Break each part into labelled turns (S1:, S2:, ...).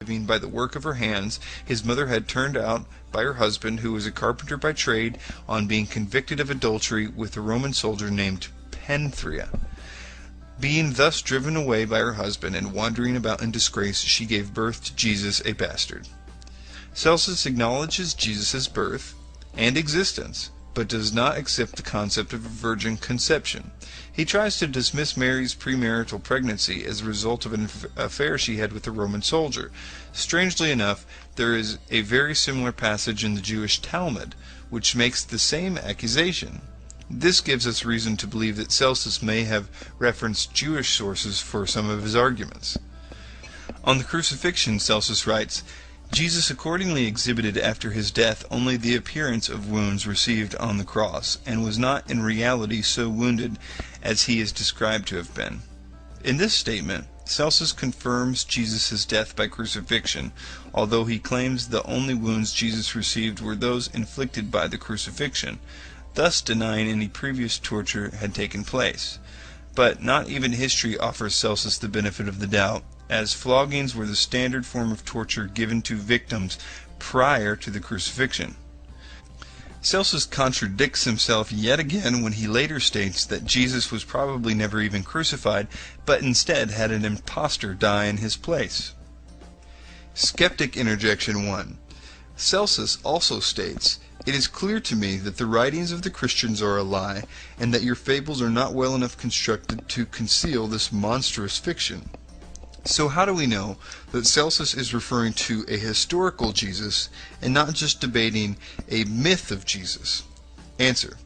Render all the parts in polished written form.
S1: living by the work of her hands his mother had turned out by her husband, who was a carpenter by trade, on being convicted of adultery with a Roman soldier named Penthria. Being thus driven away by her husband and wandering about in disgrace, she gave birth to Jesus, a bastard. Celsus acknowledges Jesus' birth and existence, but does not accept the concept of a virgin conception. He tries to dismiss Mary's premarital pregnancy as a result of an affair she had with a Roman soldier. Strangely enough, there is a very similar passage in the Jewish Talmud, which makes the same accusation. This gives us reason to believe that Celsus may have referenced Jewish sources for some of his arguments. On the crucifixion, Celsus writes, Jesus accordingly exhibited after his death only the appearance of wounds received on the cross, and was not in reality so wounded as he is described to have been. In this statement, Celsus confirms Jesus' death by crucifixion, although he claims the only wounds Jesus received were those inflicted by the crucifixion, thus denying any previous torture had taken place. But not even history offers Celsus the benefit of the doubt, as floggings were the standard form of torture given to victims prior to the crucifixion. Celsus contradicts himself yet again when he later states that Jesus was probably never even crucified, but instead had an impostor die in his place. Skeptic Interjection 1. Celsus also states, "It is clear to me that the writings of the Christians are a lie, and that your fables are not well enough constructed to conceal this monstrous fiction." So how do we know that Celsus is referring to a historical Jesus and not just debating a myth of Jesus? Answer.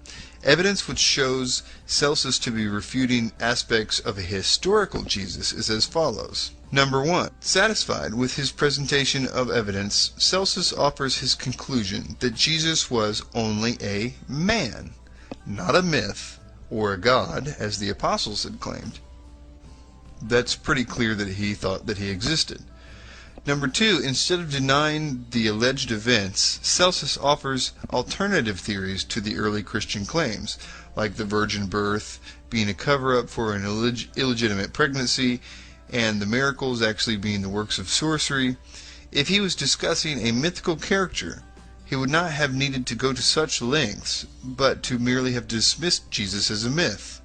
S1: Evidence which shows Celsus to be refuting aspects of a historical Jesus is as follows. Number 1. Satisfied with his presentation of evidence, Celsus offers his conclusion that Jesus was only a man, not a myth or a god, as the apostles had claimed. That's pretty clear that he thought that he existed. Number 2, instead of denying the alleged events, Celsus offers alternative theories to the early Christian claims, like the virgin birth being a cover-up for an illegitimate pregnancy, and the miracles actually being the works of sorcery. If he was discussing a mythical character, he would not have needed to go to such lengths, but to merely have dismissed Jesus as a myth.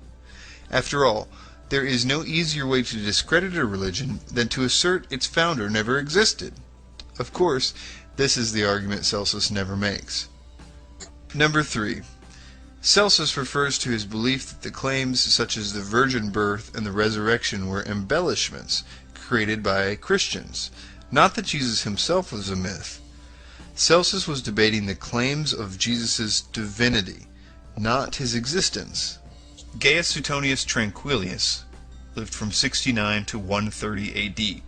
S1: After all, there is no easier way to discredit a religion than to assert its founder never existed. Of course, this is the argument Celsus never makes. Number 3. Celsus refers to his belief that the claims such as the virgin birth and the resurrection were embellishments created by Christians, not that Jesus himself was a myth. Celsus was debating the claims of Jesus' divinity, not his existence. Gaius Suetonius Tranquillus lived from 69 to 130 AD.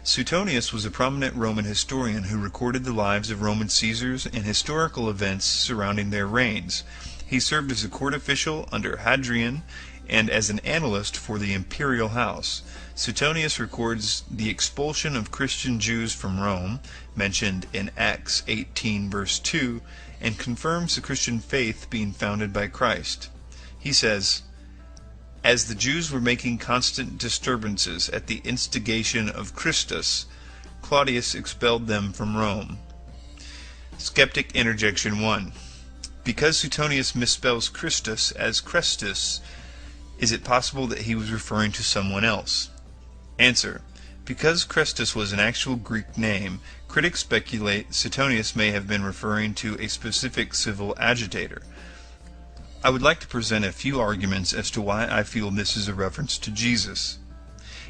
S1: Suetonius was a prominent Roman historian who recorded the lives of Roman Caesars and historical events surrounding their reigns. He served as a court official under Hadrian and as an analyst for the imperial house. Suetonius records the expulsion of Christian Jews from Rome, mentioned in Acts 18 verse 2, and confirms the Christian faith being founded by Christ. He says, "As the Jews were making constant disturbances at the instigation of Christus, Claudius expelled them from Rome." Skeptic Interjection 1. Because Suetonius misspells Christus as Chrestus, is it possible that he was referring to someone else? Answer. Because Chrestus was an actual Greek name, critics speculate Suetonius may have been referring to a specific civil agitator. I would like to present a few arguments as to why I feel this is a reference to Jesus.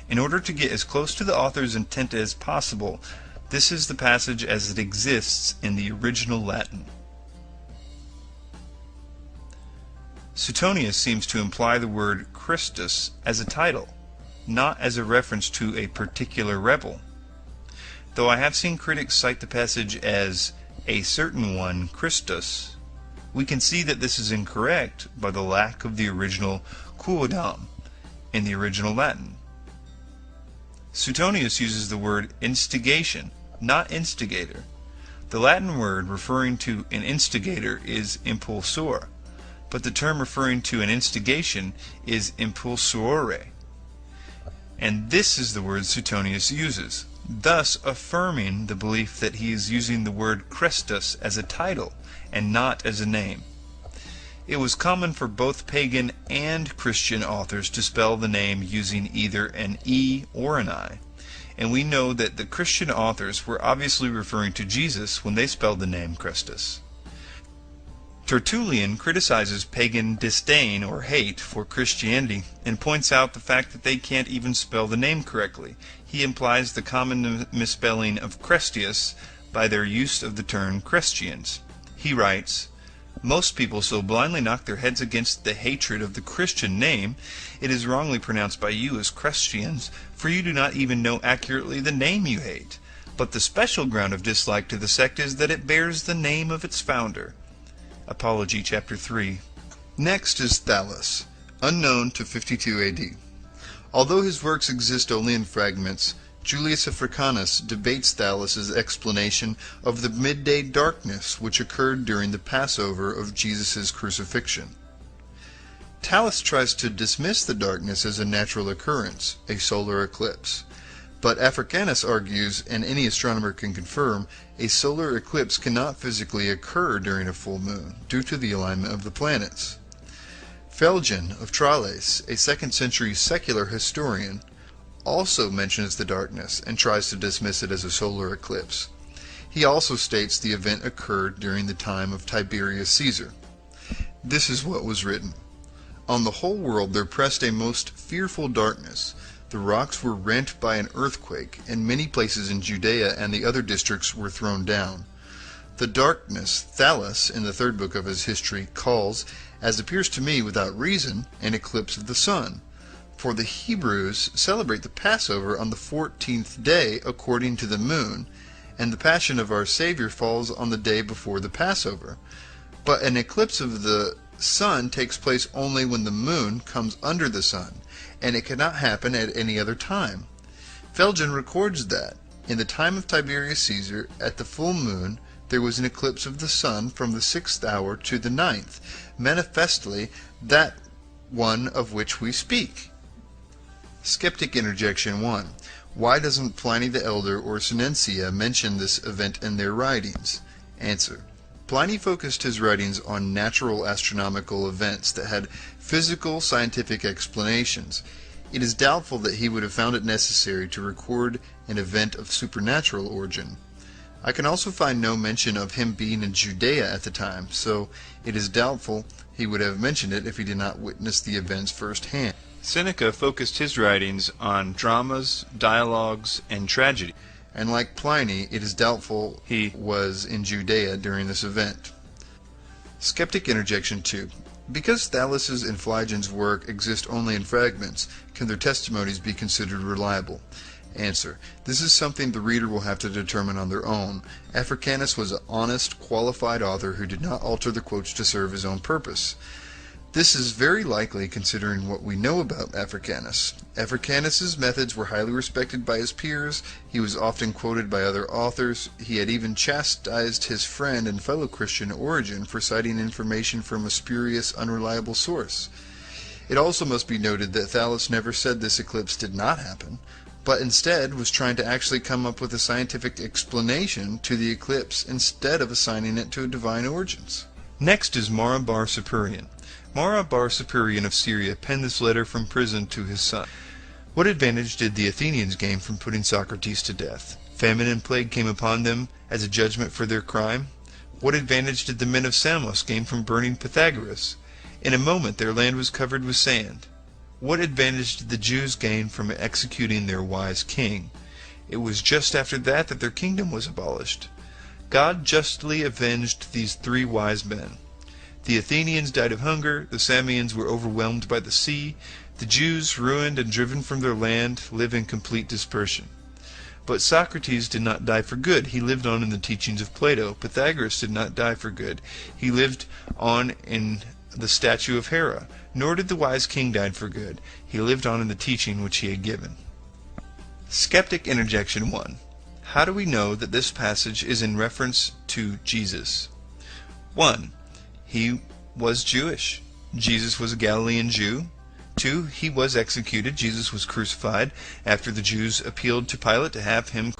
S1: In order to get as close to the author's intent as possible, this is the passage as it exists in the original Latin. Suetonius seems to imply the word Christus as a title, not as a reference to a particular rebel. Though I have seen critics cite the passage as a certain one, Christus, we can see that this is incorrect by the lack of the original quodam in the original Latin. Suetonius uses the word instigation, not instigator. The Latin word referring to an instigator is impulsor, but the term referring to an instigation is impulsore. And this is the word Suetonius uses, thus affirming the belief that he is using the word Christus as a title and not as a name. It was common for both pagan and Christian authors to spell the name using either an E or an I, and we know that the Christian authors were obviously referring to Jesus when they spelled the name Christus. Tertullian criticizes pagan disdain or hate for Christianity and points out the fact that they can't even spell the name correctly. He implies the common misspelling of Crestius by their use of the term Christians. He writes, "Most people so blindly knock their heads against the hatred of the Christian name, it is wrongly pronounced by you as Christians, for you do not even know accurately the name you hate. But the special ground of dislike to the sect is that it bears the name of its founder." Apology, chapter 3. Next is Thallus, unknown to 52 AD. Although his works exist only in fragments, Julius Africanus debates Thallus' explanation of the midday darkness which occurred during the Passover of Jesus' crucifixion. Thallus tries to dismiss the darkness as a natural occurrence, a solar eclipse. But Africanus argues, and any astronomer can confirm, a solar eclipse cannot physically occur during a full moon, due to the alignment of the planets. Phlegon of Tralles, a 2nd century secular historian, also mentions the darkness and tries to dismiss it as a solar eclipse. He also states the event occurred during the time of Tiberius Caesar. This is what was written. "On the whole world there pressed a most fearful darkness. The rocks were rent by an earthquake, and many places in Judea and the other districts were thrown down. The darkness Thallus, in the 3rd book of his history, calls, as appears to me without reason, an eclipse of the sun. For the Hebrews celebrate the Passover on the 14th day according to the moon, and the Passion of our Savior falls on the day before the Passover. But an eclipse of the sun takes place only when the moon comes under the sun, and it cannot happen at any other time. Phlegon records that, in the time of Tiberius Caesar, at the full moon, there was an eclipse of the sun from the 6th hour to the 9th, manifestly that one of which we speak." Skeptic Interjection 1. Why doesn't Pliny the Elder or Senentia mention this event in their writings? Answer. Pliny focused his writings on natural astronomical events that had physical scientific explanations. It is doubtful that he would have found it necessary to record an event of supernatural origin. I can also find no mention of him being in Judea at the time, so it is doubtful he would have mentioned it if he did not witness the events firsthand. Seneca focused his writings on dramas, dialogues, and tragedy, and like Pliny, it is doubtful he was in Judea during this event. Skeptic Interjection 2. Because Thallus' and Phlegon's work exist only in fragments, can their testimonies be considered reliable? Answer. This is something the reader will have to determine on their own. Africanus was an honest, qualified author who did not alter the quotes to serve his own purpose. This is very likely considering what we know about Africanus. Africanus's methods were highly respected by his peers, he was often quoted by other authors, he had even chastised his friend and fellow Christian Origen for citing information from a spurious, unreliable source. It also must be noted that Thallus never said this eclipse did not happen, but instead was trying to actually come up with a scientific explanation to the eclipse instead of assigning it to divine origins. Next is Mara bar Superion. Mara bar Superion of Syria penned this letter from prison to his son. What advantage did the Athenians gain from putting Socrates to death? Famine and plague came upon them as a judgment for their crime. What advantage did the men of Samos gain from burning Pythagoras? In a moment their land was covered with sand. What advantage did the Jews gain from executing their wise king? It was just after that that their kingdom was abolished. God justly avenged these 3 wise men. The Athenians died of hunger, the Samians were overwhelmed by the sea, the Jews, ruined and driven from their land, live in complete dispersion. But Socrates did not die for good, he lived on in the teachings of Plato. Pythagoras did not die for good, he lived on in the statue of Hera. Nor did the wise king die for good, he lived on in the teaching which he had given. Skeptic Interjection 1. How do we know that this passage is in reference to Jesus? 1. He was Jewish. Jesus was a Galilean Jew. 2. He was executed. Jesus was crucified after the Jews appealed to Pilate to have him